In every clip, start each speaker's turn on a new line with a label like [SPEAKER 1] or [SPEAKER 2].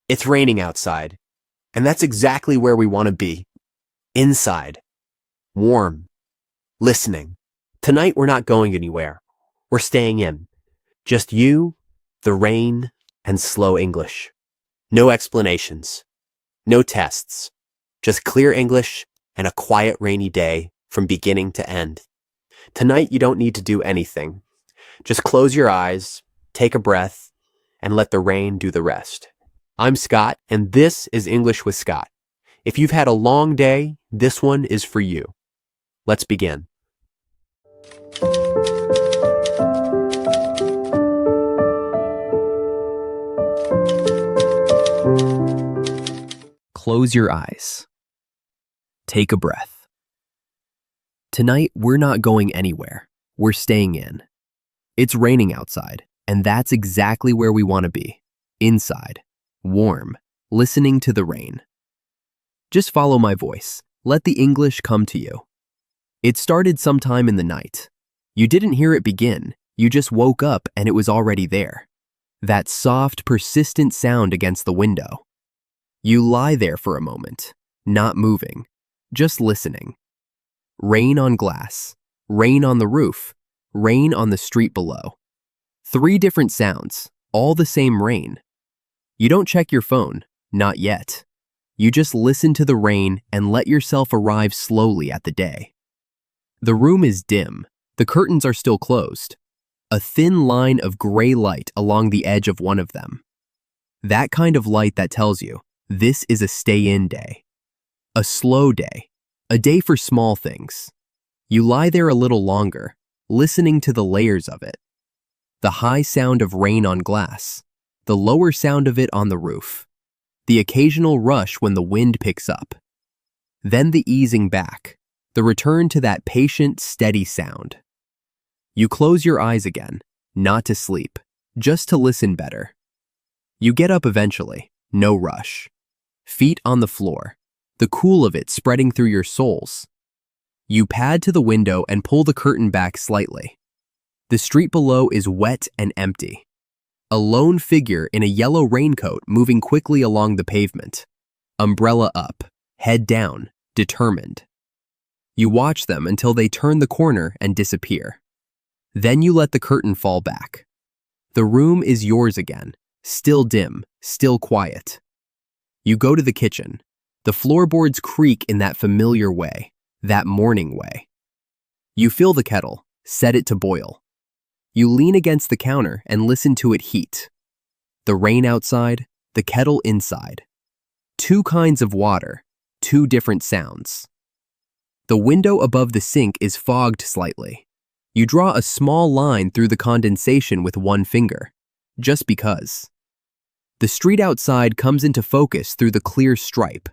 [SPEAKER 1] It's raining outside, and that's exactly where we want to be. Inside. Warm. Listening. Tonight we're not going anywhere. We're staying in. Just you, the rain, and slow English. No explanations. No tests. Just clear English and a quiet rainy day from beginning to end. Tonight you don't need to do anything. Just close your eyes, take a breath, and let the rain do the rest. I'm Scott, and this is English with Scott. If you've had a long day, this one is for you. Let's begin.
[SPEAKER 2] Close your eyes. Take a breath. Tonight, we're not going anywhere. We're staying in. It's raining outside, and that's exactly where we want to be. Inside. Warm. Listening to the rain. Just follow my voice. Let the English come to you. It started sometime in the night. You didn't hear it begin. You just woke up and it was already there. That soft, persistent sound against the window. You lie there for a moment, not moving, just listening. Rain on glass, rain on the roof, rain on the street below. 3 different sounds, all the same rain. You don't check your phone, not yet. You just listen to the rain and let yourself arrive slowly at the day. The room is dim, the curtains are still closed. A thin line of gray light along the edge of one of them. That kind of light that tells you, this is a stay-in day. A slow day. A day for small things. You lie there a little longer, listening to the layers of it. The high sound of rain on glass. The lower sound of it on the roof. The occasional rush when the wind picks up. Then the easing back. The return to that patient, steady sound. You close your eyes again, not to sleep, just to listen better. You get up eventually, no rush. Feet on the floor, the cool of it spreading through your soles. You pad to the window and pull the curtain back slightly. The street below is wet and empty. A lone figure in a yellow raincoat moving quickly along the pavement. Umbrella up, head down, determined. You watch them until they turn the corner and disappear. Then you let the curtain fall back. The room is yours again, still dim, still quiet. You go to the kitchen. The floorboards creak in that familiar way, that morning way. You fill the kettle, set it to boil. You lean against the counter and listen to it heat. The rain outside, the kettle inside. 2 kinds of water, 2 different sounds. The window above the sink is fogged slightly. You draw a small line through the condensation with one finger, just because. The street outside comes into focus through the clear stripe.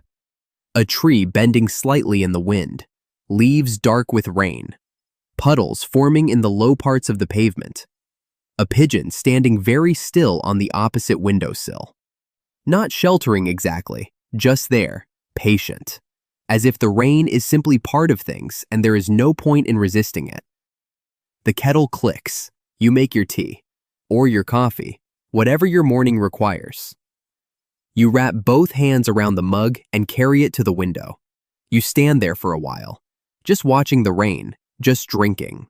[SPEAKER 2] A tree bending slightly in the wind, leaves dark with rain, puddles forming in the low parts of the pavement. A pigeon standing very still on the opposite windowsill. Not sheltering exactly, just there, patient, as if the rain is simply part of things and there is no point in resisting it. The kettle clicks. You make your tea, or your coffee, whatever your morning requires. You wrap both hands around the mug and carry it to the window. You stand there for a while, just watching the rain, just drinking.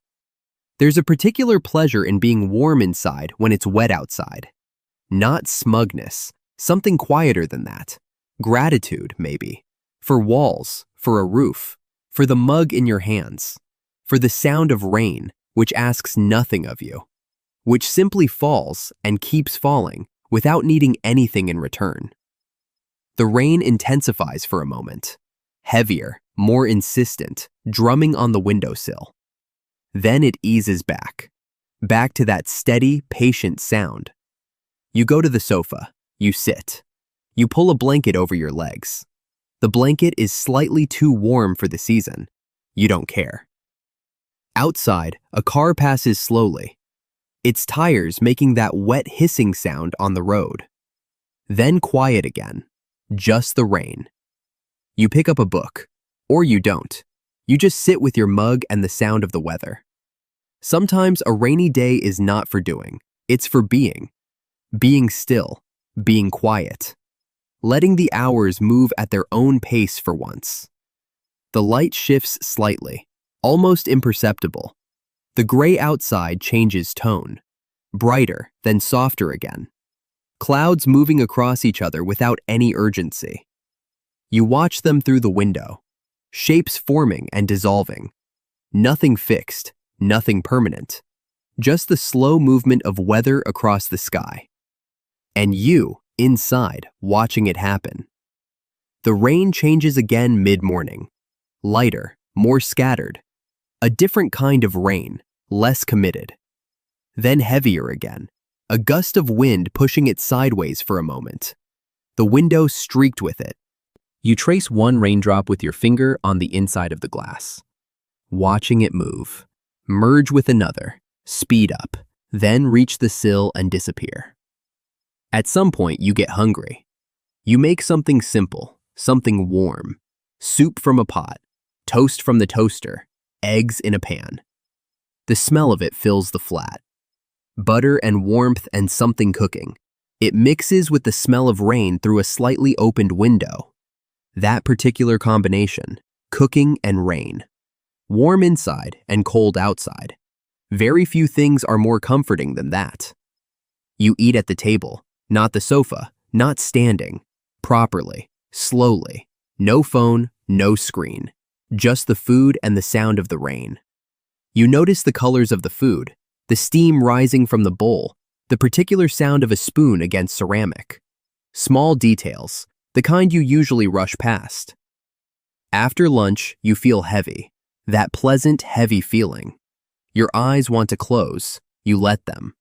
[SPEAKER 2] There's a particular pleasure in being warm inside when it's wet outside. Not smugness, something quieter than that. Gratitude, maybe. For walls, for a roof, for the mug in your hands, for the sound of rain, which asks nothing of you, which simply falls and keeps falling without needing anything in return. The rain intensifies for a moment, heavier, more insistent, drumming on the windowsill. Then it eases back to that steady, patient sound. You go to the sofa, you sit. You pull a blanket over your legs. The blanket is slightly too warm for the season. You don't care. Outside, a car passes slowly, its tires making that wet hissing sound on the road. Then quiet again, just the rain. You pick up a book, or you don't. You just sit with your mug and the sound of the weather. Sometimes a rainy day is not for doing, it's for being. Being still, being quiet. letting the hours move at their own pace for once. The light shifts slightly, almost imperceptible. The gray outside changes tone, brighter, then softer again. Clouds moving across each other without any urgency. You watch them through the window, shapes forming and dissolving. Nothing fixed, nothing permanent. Just the slow movement of weather across the sky. And you, inside, watching it happen. The rain changes again mid-morning. Lighter, more scattered. A different kind of rain, less committed. Then heavier again, a gust of wind pushing it sideways for a moment. The window streaked with it. You trace one raindrop with your finger on the inside of the glass. Watching it move, merge with another, speed up, then reach the sill and disappear. At some point, you get hungry. You make something simple, something warm. Soup from a pot, toast from the toaster, eggs in a pan. The smell of it fills the flat. Butter and warmth and something cooking. It mixes with the smell of rain through a slightly opened window. That particular combination, cooking and rain. Warm inside and cold outside. Very few things are more comforting than that. You eat at the table, not the sofa, not standing, properly, slowly. No phone, no screen. Just the food and the sound of the rain. You notice the colors of the food, the steam rising from the bowl, the particular sound of a spoon against ceramic. Small details, the kind you usually rush past. After lunch, you feel heavy, that pleasant, heavy feeling. Your eyes want to close, you let them.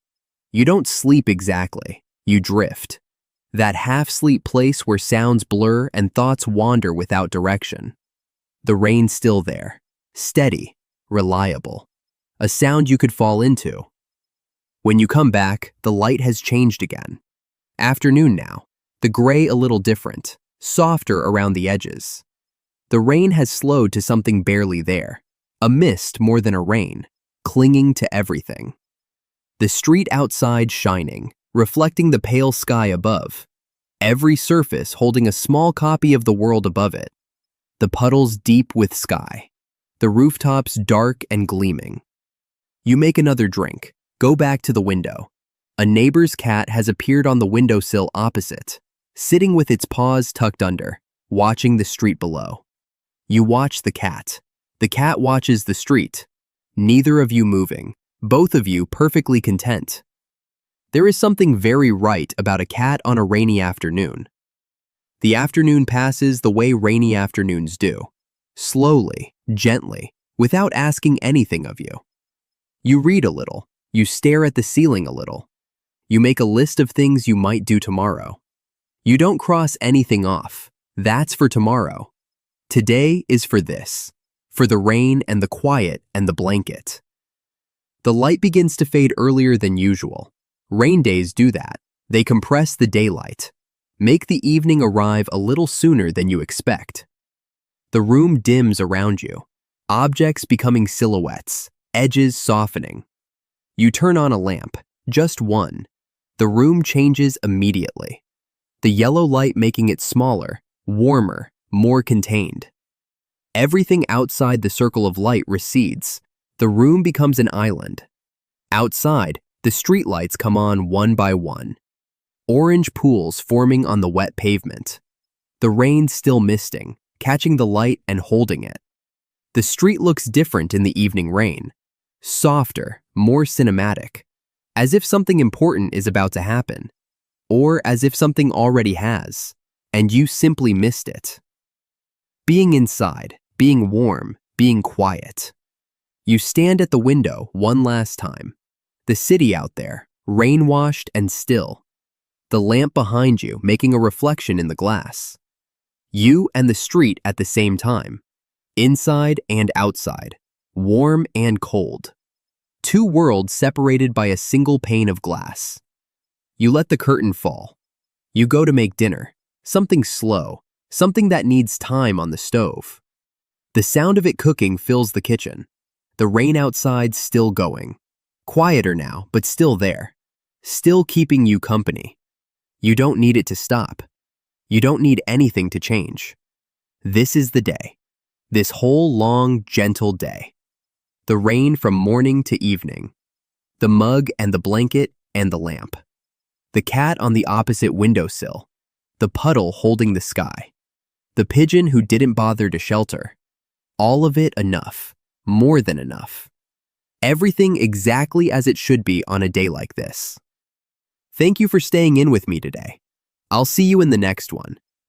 [SPEAKER 2] You don't sleep exactly, you drift. That half-sleep place where sounds blur and thoughts wander without direction. The rain's still there, steady, reliable. A sound you could fall into. When you come back, the light has changed again. Afternoon now, the gray a little different, softer around the edges. The rain has slowed to something barely there, a mist more than a rain, clinging to everything. The street outside shining, reflecting the pale sky above. Every surface holding a small copy of the world above it. The puddles deep with sky. The rooftops dark and gleaming. You make another drink, go back to the window. A neighbor's cat has appeared on the windowsill opposite, sitting with its paws tucked under, watching the street below. You watch the cat. The cat watches the street. Neither of you moving, both of you perfectly content. There is something very right about a cat on a rainy afternoon. The afternoon passes the way rainy afternoons do. Slowly, gently, without asking anything of you. You read a little. You stare at the ceiling a little. You make a list of things you might do tomorrow. You don't cross anything off. That's for tomorrow. Today is for this. For the rain and the quiet and the blanket. The light begins to fade earlier than usual. Rain days do that. They compress the daylight. Make the evening arrive a little sooner than you expect. The room dims around you. Objects becoming silhouettes. Edges softening. You turn on a lamp, just one. The room changes immediately. The yellow light making it smaller, warmer, more contained. Everything outside the circle of light recedes. The room becomes an island. Outside, the streetlights come on one by one. Orange pools forming on the wet pavement. The rain still misting, catching the light and holding it. The street looks different in the evening rain. Softer, more cinematic. As if something important is about to happen. Or as if something already has, and you simply missed it. Being inside, being warm, being quiet. You stand at the window one last time. The city out there, rain-washed and still. The lamp behind you making a reflection in the glass. You and the street at the same time. Inside and outside. Warm and cold. Two worlds separated by a single pane of glass. You let the curtain fall. You go to make dinner. Something slow. Something that needs time on the stove. The sound of it cooking fills the kitchen. The rain outside still going. Quieter now, but still there. Still keeping you company. You don't need it to stop. You don't need anything to change. This is the day. This whole long, gentle day. The rain from morning to evening. The mug and the blanket and the lamp. The cat on the opposite windowsill. The puddle holding the sky. The pigeon who didn't bother to shelter. All of it enough. More than enough. Everything exactly as it should be on a day like this. Thank you for staying in with me today. I'll see you in the next one.